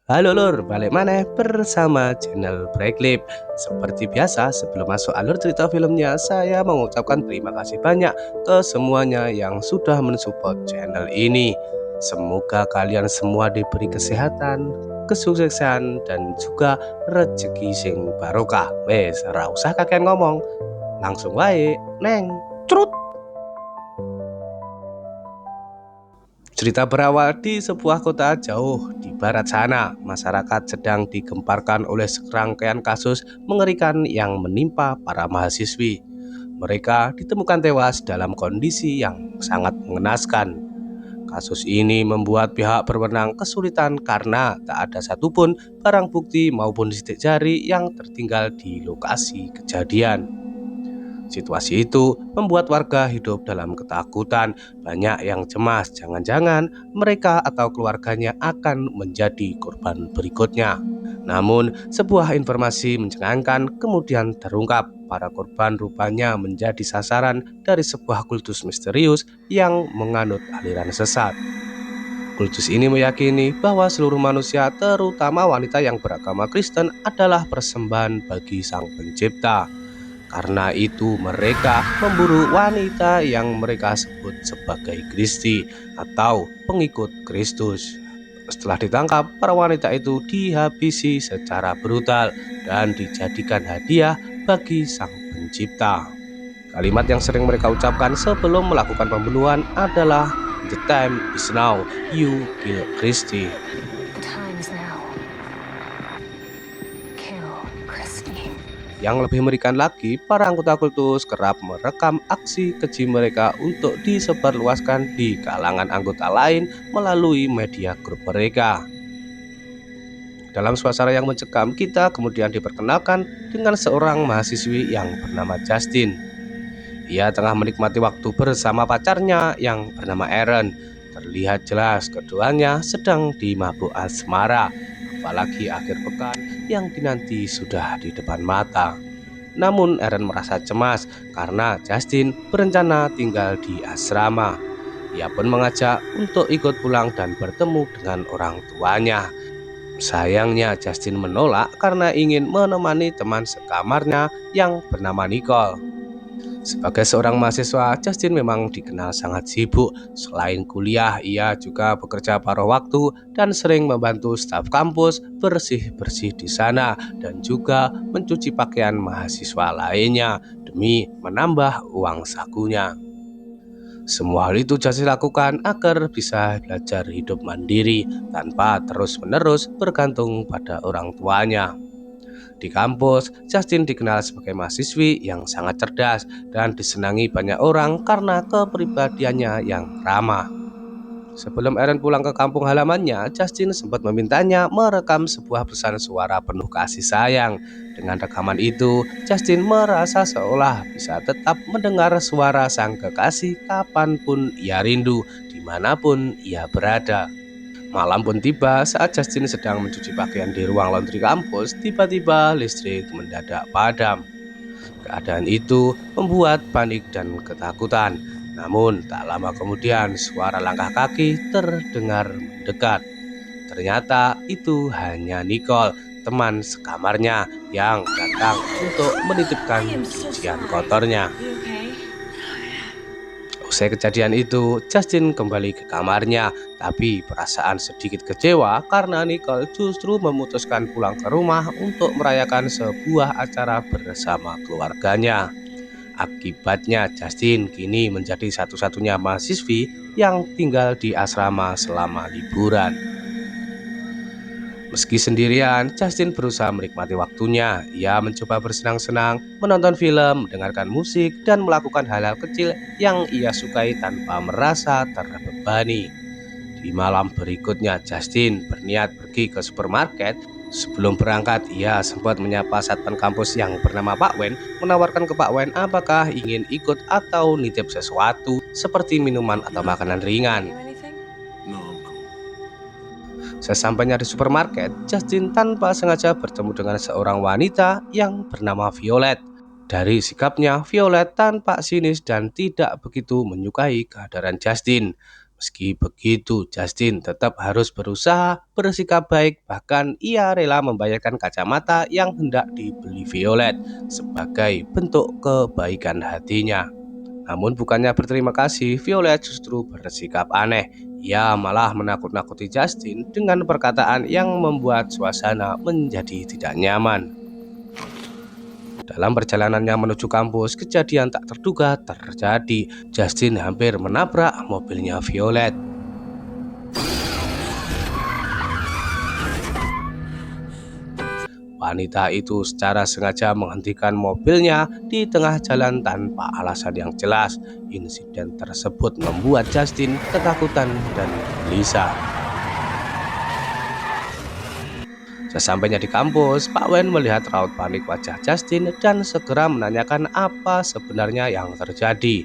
Halo Lur, balik maneh bersama channel Braiklip. Seperti biasa, sebelum masuk alur cerita filmnya, saya mengucapkan terima kasih banyak ke semuanya yang sudah mensupport channel ini. Semoga kalian semua diberi kesehatan, kesuksesan, dan juga rezeki sing barokah. Wes, ora usah kakek ngomong, langsung wae, neng. Crut. Cerita berawal di sebuah kota jauh di barat sana. Masyarakat sedang digemparkan oleh serangkaian kasus mengerikan yang menimpa para mahasiswi. Mereka ditemukan tewas dalam kondisi yang sangat mengenaskan. Kasus ini membuat pihak berwenang kesulitan karena tak ada satupun barang bukti maupun sidik jari yang tertinggal di lokasi kejadian. Situasi itu membuat warga hidup dalam ketakutan. Banyak yang cemas, jangan-jangan mereka atau keluarganya akan menjadi korban berikutnya. Namun, sebuah informasi mencengangkan kemudian terungkap. Para korban rupanya menjadi sasaran dari sebuah kultus misterius yang menganut aliran sesat. Kultus ini meyakini bahwa seluruh manusia, terutama wanita yang beragama Kristen, adalah persembahan bagi Sang Pencipta. Karena itu mereka memburu wanita yang mereka sebut sebagai Kristi atau pengikut Kristus. Setelah ditangkap, para wanita itu dihabisi secara brutal dan dijadikan hadiah bagi Sang Pencipta. Kalimat yang sering mereka ucapkan sebelum melakukan pembunuhan adalah "The time is now, you kill Kristi." Yang lebih mengerikan lagi, para anggota kultus kerap merekam aksi keji mereka untuk disebarluaskan di kalangan anggota lain melalui media grup mereka. Dalam suasana yang mencekam, kita kemudian diperkenalkan dengan seorang mahasiswi yang bernama Justin. Ia tengah menikmati waktu bersama pacarnya yang bernama Aaron. Terlihat jelas keduanya sedang dimabuk asmara, apalagi akhir pekan yang dinanti sudah di depan mata. Namun Aaron merasa cemas karena Justin berencana tinggal di asrama. Ia pun mengajak untuk ikut pulang dan bertemu dengan orang tuanya. Sayangnya Justin menolak karena ingin menemani teman sekamarnya yang bernama Nicole. Sebagai seorang mahasiswa, Justin memang dikenal sangat sibuk. Selain kuliah, ia juga bekerja paruh waktu dan sering membantu staf kampus bersih-bersih di sana dan juga mencuci pakaian mahasiswa lainnya demi menambah uang sakunya. Semua hal itu Justin lakukan agar bisa belajar hidup mandiri tanpa terus-menerus bergantung pada orang tuanya. Di kampus, Justin dikenal sebagai mahasiswi yang sangat cerdas dan disenangi banyak orang karena kepribadiannya yang ramah. Sebelum Aaron pulang ke kampung halamannya, Justin sempat memintanya merekam sebuah pesan suara penuh kasih sayang. Dengan rekaman itu, Justin merasa seolah bisa tetap mendengar suara sang kekasih kapanpun ia rindu, dimanapun ia berada. Malam pun tiba saat Justin sedang mencuci pakaian di ruang laundry kampus, tiba-tiba listrik mendadak padam. Keadaan itu membuat panik dan ketakutan. Namun tak lama kemudian suara langkah kaki terdengar mendekat. Ternyata itu hanya Nicole, teman sekamarnya yang datang untuk menitipkan cucian kotornya. Usai kejadian itu, Justin kembali ke kamarnya, tapi perasaan sedikit kecewa karena Nicole justru memutuskan pulang ke rumah untuk merayakan sebuah acara bersama keluarganya. Akibatnya, Justin kini menjadi satu-satunya mahasiswi yang tinggal di asrama selama liburan. Meski sendirian, Justin berusaha menikmati waktunya. Ia mencoba bersenang-senang, menonton film, mendengarkan musik, dan melakukan hal-hal kecil yang ia sukai tanpa merasa terbebani. Di malam berikutnya, Justin berniat pergi ke supermarket. Sebelum berangkat, ia sempat menyapa satpam kampus yang bernama Pak Wen, menawarkan ke Pak Wen apakah ingin ikut atau nitip sesuatu seperti minuman atau makanan ringan. Sesampainya di supermarket, Justin tanpa sengaja bertemu dengan seorang wanita yang bernama Violet. Dari sikapnya, Violet tampak sinis dan tidak begitu menyukai kehadiran Justin. Meski begitu, Justin tetap harus berusaha bersikap baik, bahkan ia rela membayarkan kacamata yang hendak dibeli Violet sebagai bentuk kebaikan hatinya. Namun bukannya berterima kasih, Violet justru bersikap aneh. Ia malah menakut-nakuti Justin dengan perkataan yang membuat suasana menjadi tidak nyaman. Dalam perjalanannya menuju kampus, kejadian tak terduga terjadi. Justin hampir menabrak mobilnya Violet. Wanita itu secara sengaja menghentikan mobilnya di tengah jalan tanpa alasan yang jelas. Insiden tersebut membuat Justin ketakutan dan gelisah. Sesampainya di kampus, Pak Wen melihat raut panik wajah Justin dan segera menanyakan apa sebenarnya yang terjadi.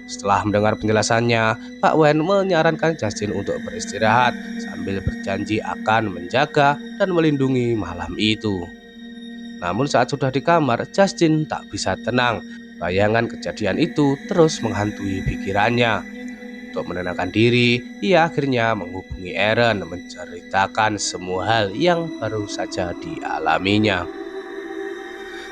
Setelah mendengar penjelasannya, Pak Wen menyarankan Justin untuk beristirahat sambil berjanji akan menjaga dan melindungi malam itu. Namun saat sudah di kamar, Justin tak bisa tenang. Bayangan kejadian itu terus menghantui pikirannya. Untuk menenangkan diri, ia akhirnya menghubungi Aaron menceritakan semua hal yang baru saja dialaminya.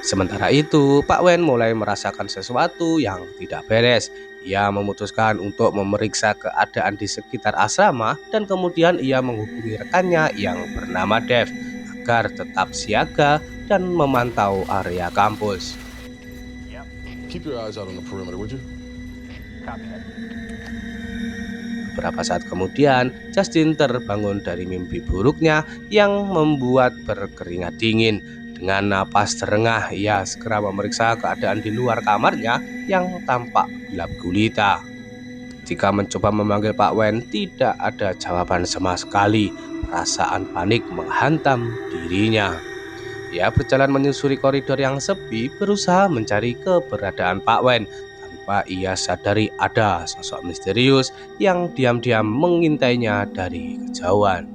Sementara itu, Pak Wen mulai merasakan sesuatu yang tidak beres. Ia memutuskan untuk memeriksa keadaan di sekitar asrama dan kemudian ia menghubungi rekannya yang bernama Dev agar tetap siaga dan memantau area kampus. Keep your eyes out on the perimeter, would you? Copy that. Beberapa saat kemudian, Justin terbangun dari mimpi buruknya yang membuat berkeringat dingin. Dengan napas terengah, ia segera memeriksa keadaan di luar kamarnya yang tampak gelap gulita. Jika mencoba memanggil Pak Wen, tidak ada jawaban sama sekali. Perasaan panik menghantam dirinya. Ia berjalan menyusuri koridor yang sepi, berusaha mencari keberadaan Pak Wen. Tanpa ia sadari ada sosok misterius yang diam-diam mengintainya dari kejauhan.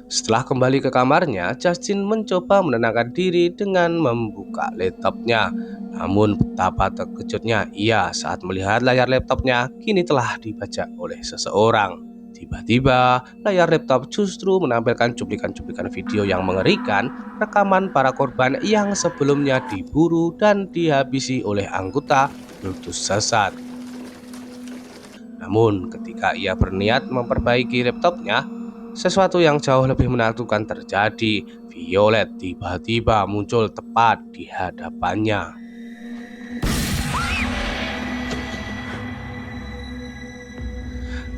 Setelah kembali ke kamarnya, Justin mencoba menenangkan diri dengan membuka laptopnya. Namun betapa terkejutnya ia saat melihat layar laptopnya kini telah dibajak oleh seseorang. Tiba-tiba, layar laptop justru menampilkan cuplikan-cuplikan video yang mengerikan, rekaman para korban yang sebelumnya diburu dan dihabisi oleh anggota kultus sesat. Namun, ketika ia berniat memperbaiki laptopnya, sesuatu yang jauh lebih menakutkan terjadi. Violet tiba-tiba muncul tepat di hadapannya.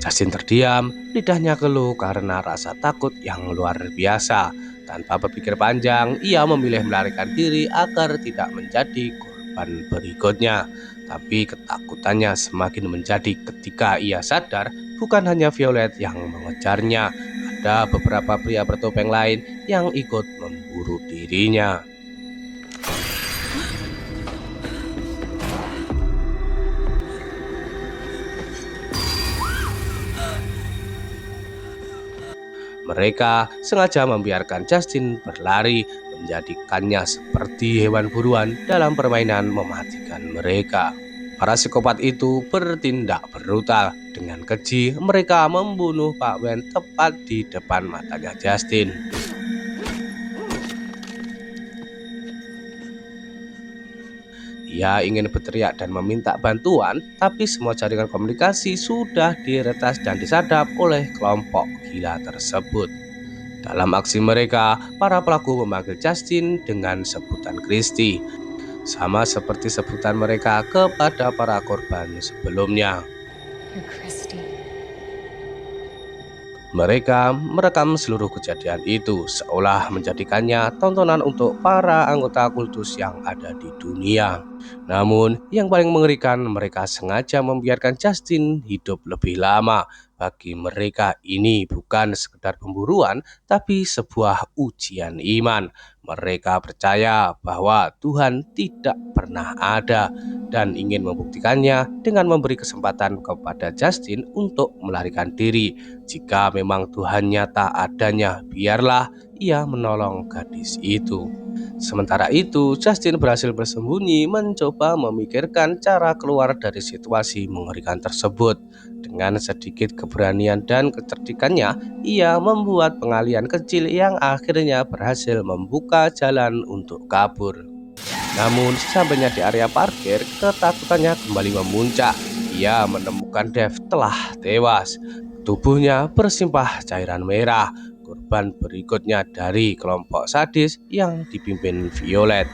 Justin terdiam, lidahnya keluh karena rasa takut yang luar biasa. Tanpa berpikir panjang, ia memilih melarikan diri agar tidak menjadi korban berikutnya. Tapi ketakutannya semakin menjadi ketika ia sadar bukan hanya Violet yang mengejarnya. Ada beberapa pria bertopeng lain yang ikut memburu dirinya. Mereka sengaja membiarkan Justin berlari, menjadikannya seperti hewan buruan dalam permainan mematikan mereka. Para psikopat itu bertindak brutal. Dengan keji, mereka membunuh Pak Wen tepat di depan matanya Justin. Ia ingin berteriak dan meminta bantuan, tapi semua jaringan komunikasi sudah diretas dan disadap oleh kelompok gila tersebut. Dalam aksi mereka, para pelaku memanggil Justin dengan sebutan Christy, sama seperti sebutan mereka kepada para korban sebelumnya. You're Christy. Mereka merekam seluruh kejadian itu, seolah menjadikannya tontonan untuk para anggota kultus yang ada di dunia. Namun, yang paling mengerikan, mereka sengaja membiarkan Justin hidup lebih lama. Bagi mereka ini bukan sekedar pemburuan, tapi sebuah ujian iman. Mereka percaya bahwa Tuhan tidak pernah ada dan ingin membuktikannya dengan memberi kesempatan kepada Justin untuk melarikan diri. Jika memang Tuhan nyata adanya, biarlah ia menolong gadis itu. Sementara itu, Justin berhasil bersembunyi mencoba memikirkan cara keluar dari situasi mengerikan tersebut. Dengan sedikit keberanian dan kecerdikannya, ia membuat pengalian kecil yang akhirnya berhasil membuka jalan untuk kabur. Namun, sesampainya di area parkir, ketakutannya kembali memuncak. Ia menemukan Dev telah tewas. Tubuhnya bersimpah cairan merah. Korban berikutnya dari kelompok sadis yang dipimpin Violet.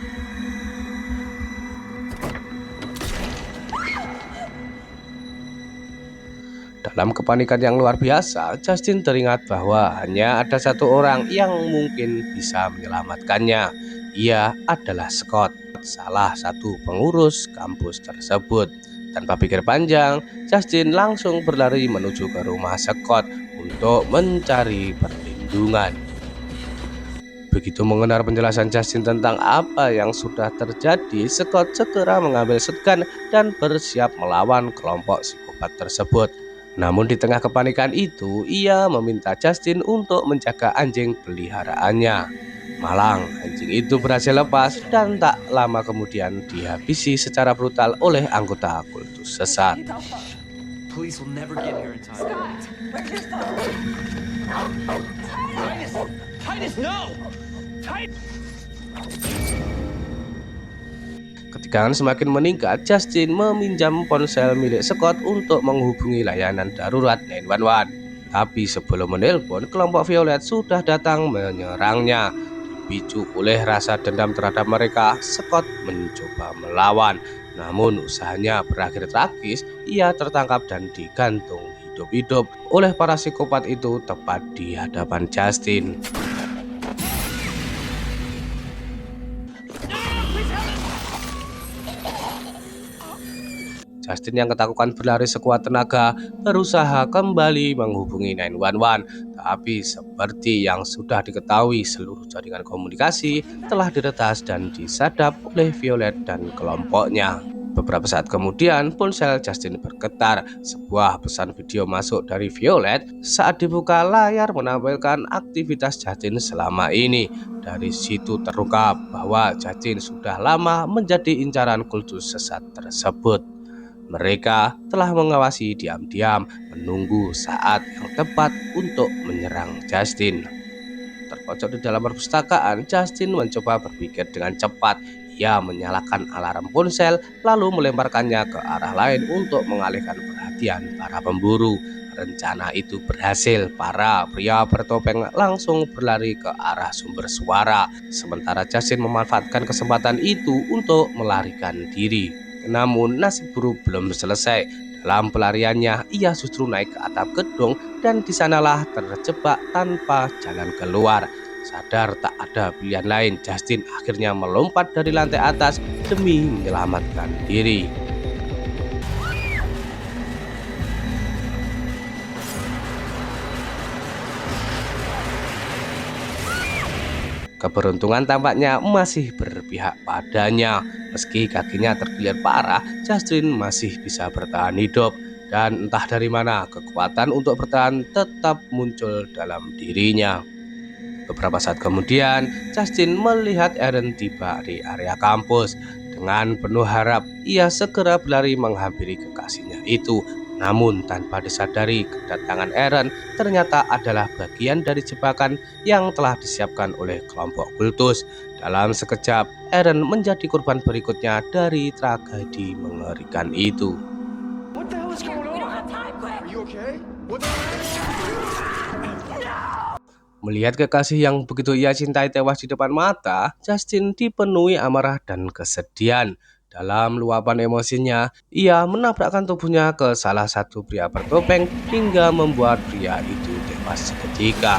Dalam kepanikan yang luar biasa, Justin teringat bahwa hanya ada satu orang yang mungkin bisa menyelamatkannya. Ia adalah Scott, salah satu pengurus kampus tersebut. Tanpa pikir panjang, Justin langsung berlari menuju ke rumah Scott untuk mencari perlindungan. Begitu mendengar penjelasan Justin tentang apa yang sudah terjadi, Scott segera mengambil shotgun dan bersiap melawan kelompok psikopat tersebut. Namun di tengah kepanikan itu, ia meminta Justin untuk menjaga anjing peliharaannya. Malang, anjing itu berhasil lepas dan tak lama kemudian dihabisi secara brutal oleh anggota kultus sesat. Police will never get here in time. Scott, where's your phone? Titus, no! Ketegangan semakin meningkat, Justin meminjam ponsel milik Scott untuk menghubungi layanan darurat 911. Tapi sebelum menelpon, kelompok Violet sudah datang menyerangnya. Dipicu oleh rasa dendam terhadap mereka, Scott mencoba melawan. Namun usahanya berakhir tragis, ia tertangkap dan digantung hidup-hidup oleh para psikopat itu tepat di hadapan Justin. Justin yang ketakutan berlari sekuat tenaga berusaha kembali menghubungi 911. Tapi seperti yang sudah diketahui, seluruh jaringan komunikasi telah diretas dan disadap oleh Violet dan kelompoknya. Beberapa saat kemudian, ponsel Justin bergetar. Sebuah pesan video masuk dari Violet. Saat dibuka, layar menampilkan aktivitas Justin selama ini. Dari situ terungkap bahwa Justin sudah lama menjadi incaran kultus sesat tersebut. Mereka telah mengawasi diam-diam, menunggu saat yang tepat untuk menyerang Justin. Terpojok di dalam perpustakaan, Justin mencoba berpikir dengan cepat. Ia menyalakan alarm ponsel, lalu melemparkannya ke arah lain untuk mengalihkan perhatian para pemburu. Rencana itu berhasil. Para pria bertopeng langsung berlari ke arah sumber suara, sementara Justin memanfaatkan kesempatan itu untuk melarikan diri. Namun nasib buruk belum selesai. Dalam pelariannya, ia justru naik ke atap gedung dan disanalah terjebak tanpa jalan keluar. Sadar tak ada pilihan lain, Justin akhirnya melompat dari lantai atas demi menyelamatkan diri. Keberuntungan tampaknya masih berpihak padanya. Meski kakinya tergilir parah, Justin masih bisa bertahan hidup. Dan entah dari mana, kekuatan untuk bertahan tetap muncul dalam dirinya. Beberapa saat kemudian, Justin melihat Aaron tiba di area kampus. Dengan penuh harap, ia segera berlari menghampiri kekasihnya itu. Namun tanpa disadari, kedatangan Aaron ternyata adalah bagian dari jebakan yang telah disiapkan oleh kelompok kultus. Dalam sekejap, Aaron menjadi korban berikutnya dari tragedi mengerikan itu. What the hell is going We don't on? have time, quick! Are you okay? What the Melihat kekasih yang begitu ia cintai tewas di depan mata, Justin dipenuhi amarah dan kesedihan. Dalam luapan emosinya, ia menabrakkan tubuhnya ke salah satu pria bertopeng hingga membuat pria itu tewas seketika.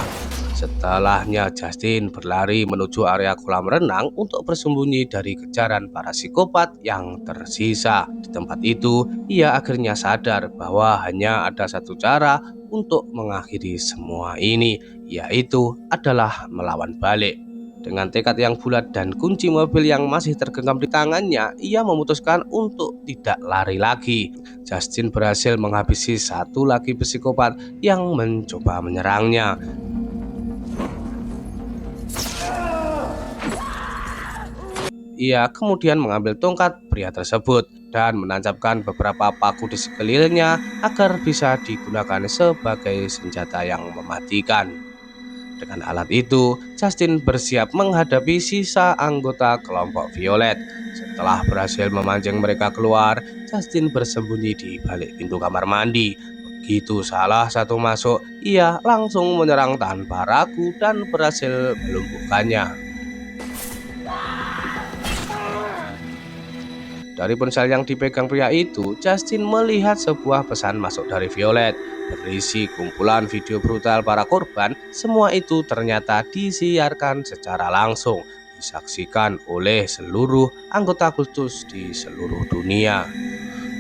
Setelahnya, Justin berlari menuju area kolam renang untuk bersembunyi dari kejaran para psikopat yang tersisa. Di tempat itu, ia akhirnya sadar bahwa hanya ada satu cara untuk mengakhiri semua ini, yaitu adalah melawan balik. Dengan tekad yang bulat dan kunci mobil yang masih tergenggam di tangannya, ia memutuskan untuk tidak lari lagi. Justin berhasil menghabisi satu lagi psikopat yang mencoba menyerangnya. Ia kemudian mengambil tongkat pria tersebut dan menancapkan beberapa paku di sekelilingnya agar bisa digunakan sebagai senjata yang mematikan. Dengan alat itu, Justin bersiap menghadapi sisa anggota kelompok Violet. Setelah berhasil memancing mereka keluar, Justin bersembunyi di balik pintu kamar mandi. Begitu salah satu masuk, ia langsung menyerang tanpa ragu dan berhasil melumpuhkannya. Dari ponsel yang dipegang pria itu, Justin melihat sebuah pesan masuk dari Violet berisi kumpulan video brutal para korban. Semua itu ternyata disiarkan secara langsung, disaksikan oleh seluruh anggota kultus di seluruh dunia.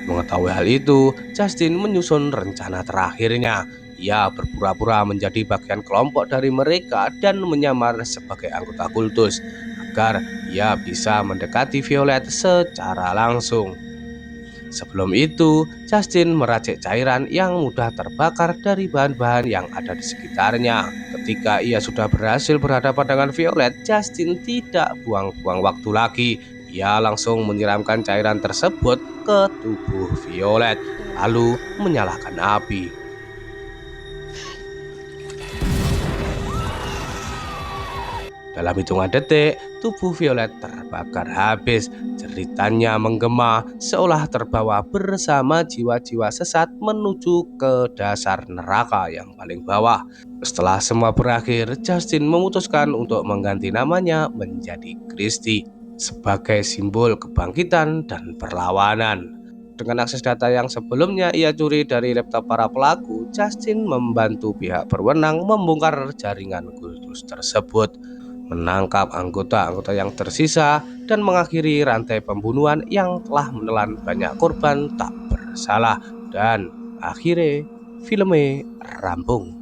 Mengetahui hal itu, Justin menyusun rencana terakhirnya. Ia berpura-pura menjadi bagian kelompok dari mereka dan menyamar sebagai anggota kultus agar ia bisa mendekati Violet secara langsung. Sebelum itu, Justin meracik cairan yang mudah terbakar dari bahan-bahan yang ada di sekitarnya. Ketika ia sudah berhasil berhadapan dengan Violet, Justin tidak buang-buang waktu lagi. Ia langsung menyiramkan cairan tersebut ke tubuh Violet, lalu menyalakan api. Dalam hitungan detik, tubuh Violet terbakar habis. Jeritannya menggema seolah terbawa bersama jiwa-jiwa sesat menuju ke dasar neraka yang paling bawah. Setelah semua berakhir, Justin memutuskan untuk mengganti namanya menjadi Christie sebagai simbol kebangkitan dan perlawanan. Dengan akses data yang sebelumnya ia curi dari laptop para pelaku, Justin membantu pihak berwenang membongkar jaringan kultus tersebut, menangkap anggota-anggota yang tersisa, dan mengakhiri rantai pembunuhan yang telah menelan banyak korban tak bersalah. Dan akhirnya filmnya rampung.